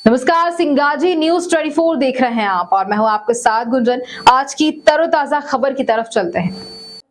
नमस्कार, सिंगाजी न्यूज 24 देख रहे हैं आप और मैं हूं आपके साथ गुंजन। आज की तरोताजा खबर की तरफ चलते हैं।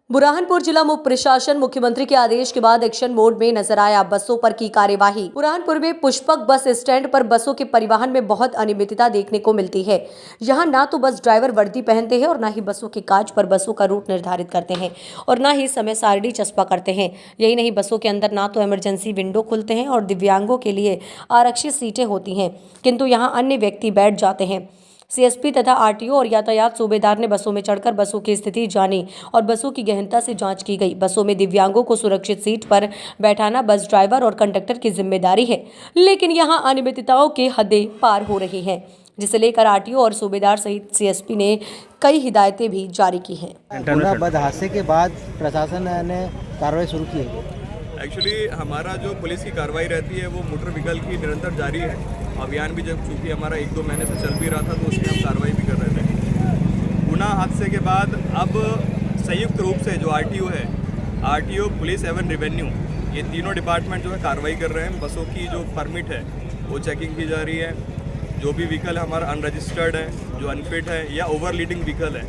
बुरहानपुर जिला मुख्य प्रशासन मुख्यमंत्री के आदेश के बाद एक्शन मोड में नजर आया। बसों पर की कार्यवाही। बुरहानपुर में पुष्पक बस स्टैंड पर बसों के परिवहन में बहुत अनियमितता देखने को मिलती है। यहां ना तो बस ड्राइवर वर्दी पहनते हैं और ना ही बसों के कांच पर बसों का रूट निर्धारित करते हैं और ना ही समय सारणी चस्पा करते हैं। यही नहीं, बसों के अंदर ना तो इमरजेंसी विंडो खुलते हैं और दिव्यांगों के लिए आरक्षित सीटें होती हैं, किंतु यहाँ अन्य व्यक्ति बैठ जाते हैं। सीएसपी तथा आरटीओ और यातायात सूबेदार ने बसों में चढ़कर बसों की स्थिति जानी और बसों की गहनता से जांच की गई। बसों में दिव्यांगों को सुरक्षित सीट पर बैठाना बस ड्राइवर और कंडक्टर की जिम्मेदारी है, लेकिन यहां अनियमितताओं की हदें पार हो रही हैं, जिसे लेकर आरटीओ और सूबेदार सहित सीएसपी ने कई हिदायतें भी जारी की हैं। बद हादसे के बाद प्रशासन ने कार्रवाई शुरू की है। एक्चुअली हमारा जो पुलिस की कार्रवाई रहती है वो मोटर व्हीकल की निरंतर जारी है। अभियान भी जब चूँकि हमारा 1-2 महीने से चल भी रहा था तो उसमें हम कार्रवाई भी कर रहे थे। गुना हादसे के बाद अब संयुक्त रूप से जो आरटीओ पुलिस एवं रेवेन्यू, ये तीनों डिपार्टमेंट जो है कार्रवाई कर रहे हैं। बसों की जो परमिट है वो चेकिंग की जा रही है। जो भी व्हीकल हमारा अनरजिस्टर्ड है, जो अनफिट है या ओवर लीडिंग व्हीकल है,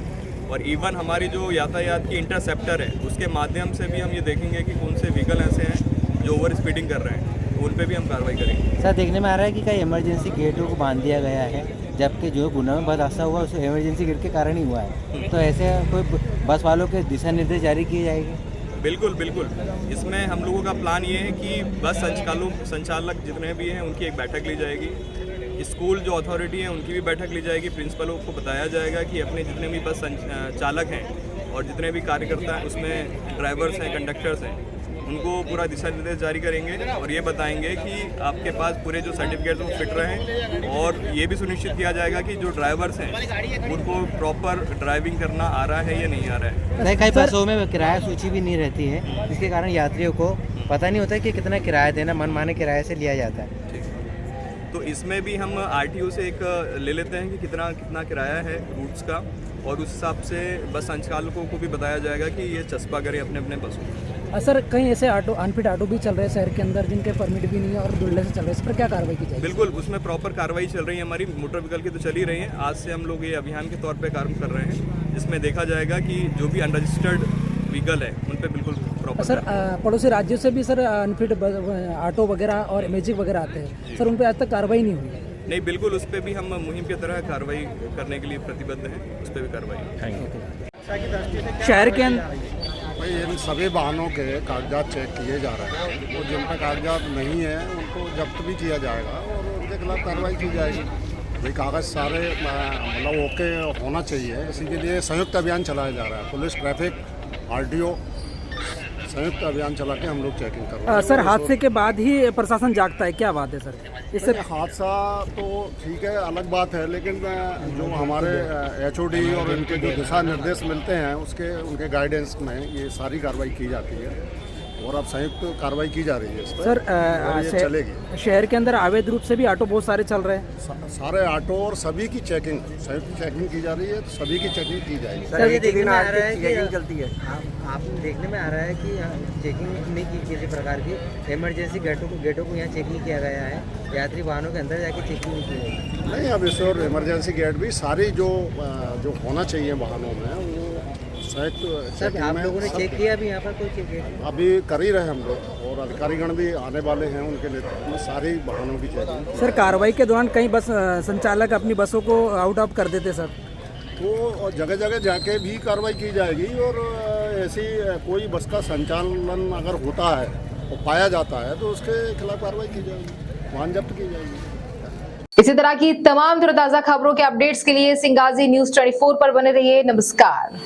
और इवन हमारी जो यातायात की इंटरसेप्टर है उसके माध्यम से भी हम ये देखेंगे कि कौन से व्हीकल ऐसे हैं जो ओवर स्पीडिंग कर रहे हैं, तो उन पे भी हम कार्रवाई करेंगे। सर, देखने में आ रहा है कि कई इमरजेंसी गेटों को बांध दिया गया है, जबकि जो गुना में बद हादसा हुआ उसे इमरजेंसी गेट के कारण ही हुआ है। तो ऐसे कोई बस वालों के दिशा निर्देश जारी किए जाएंगे? बिल्कुल बिल्कुल। इसमें हम लोगों का प्लान ये है कि बस संचालक जितने भी हैं उनकी एक बैठक ली जाएगी। स्कूल जो अथॉरिटी है उनकी भी बैठक ली जाएगी। प्रिंसिपलों को बताया जाएगा कि अपने जितने भी बस चालक हैं और जितने भी कार्यकर्ता हैं, उसमें ड्राइवर्स हैं, कंडक्टर्स हैं, उनको पूरा दिशा निर्देश जारी करेंगे और ये बताएंगे कि आपके पास पूरे जो सर्टिफिकेट्स हैं वो फिट रहें, और ये भी सुनिश्चित किया जाएगा कि जो ड्राइवर्स हैं उनको प्रॉपर ड्राइविंग करना आ रहा है या नहीं आ रहा है। कई बसों में किराया सूची भी नहीं रहती है, जिसके कारण यात्रियों को पता नहीं होता कि कितना किराया देना, मनमाने किराए से लिया जाता है। तो इसमें भी हम आरटीओ से एक ले लेते हैं कि कितना किराया है रूट्स का, और उस हिसाब से बस संचालकों को भी बताया जाएगा कि ये चस्पा करें अपने अपने बसों। सर, कहीं ऐसे अनफिट ऑटो भी चल रहे हैं शहर के अंदर जिनके परमिट भी नहीं है और दुल्ले से चल रहे हैं, इस पर क्या कार्रवाई की जाएगी? बिल्कुल, उसमें प्रॉपर कार्रवाई चल रही है। हमारी मोटर व्हीकल की तो चल ही रही है। आज से हम लोग ये अभियान के तौर पे कार्य कर रहे हैं, जिसमें देखा जाएगा कि जो भी अनरजिस्टर्ड व्हीकल है उन पर बिल्कुल प्रॉपर। सर, पड़ोसी राज्यों से भी सर अनफिट ऑटो वगैरह और मैजिक वगैरह आते हैं, सर उन पर आज तक कार्रवाई नहीं हुई है? नहीं, बिल्कुल, उस पर भी हम मुहिम की तरह कार्रवाई करने के लिए प्रतिबद्ध हैं। उस पर भी कार्रवाई। शहर के अंदर भाई इन सभी वाहनों के कागजात चेक किए जा रहे हैं और जिन पर कागजात नहीं है उनको जब्त भी किया जाएगा और उनके खिलाफ कार्रवाई की जाएगी। भाई कागज़ सारे मतलब ओके होना चाहिए, इसी के लिए संयुक्त अभियान चलाया जा रहा है। पुलिस, ट्रैफिक, आरटीओ संयुक्त अभियान चला के हम लोग चेकिंग कर रहे हैं। सर, हादसे के बाद ही प्रशासन जागता है, क्या बात है सर? इससे हादसा तो ठीक है, अलग बात है, लेकिन जो हमारे एचओडी और इनके जो दिशा निर्देश मिलते हैं उनके गाइडेंस में ये सारी कार्रवाई की जाती है और अब संयुक्त कार्रवाई की जा रही है इस पर। सर, चलेगी। शहर के अंदर अवैध रूप से भी ऑटो बहुत सारे चल रहे हैं। सारे ऑटो और सभी की चेकिंग, संयुक्त चेकिंग की जा रही है, तो सभी की चेकिंग की जाएगी। सर, ये देखने में आ रहा है कि चेकिंग चलती है। आपने देखने में आ रहा है कि चेकिंग नहीं की किसी प्रकार की, इमरजेंसी गेटों को यहाँ चेक नहीं किया गया है, यात्री वाहनों के अंदर जाके चेकिंग नहीं की गई। नहीं, अब इस और इमरजेंसी गेट भी सारी जो होना चाहिए वाहनों में वो सर, आप लोगों ने चेक किया अभी यहाँ पर कोई चेक है? अभी कर ही रहे हम लोग और अधिकारीगण भी आने वाले हैं, उनके नेतृत्व में सारी वाहनों की चेकिंग। सर, कार्रवाई के दौरान कई बस संचालक अपनी बसों को आउट ऑफ कर देते सर, तो जगह जगह जाके भी कार्रवाई की जाएगी और ऐसी कोई बस का संचालन अगर होता है और पाया जाता है तो उसके खिलाफ कार्रवाई की जाएगी, वाहन जब्त की जाएगी। इसी तरह की तमाम तरोताजा खबरों के अपडेट्स के लिए सिंगाजी न्यूज 24 पर बने रहिए। नमस्कार।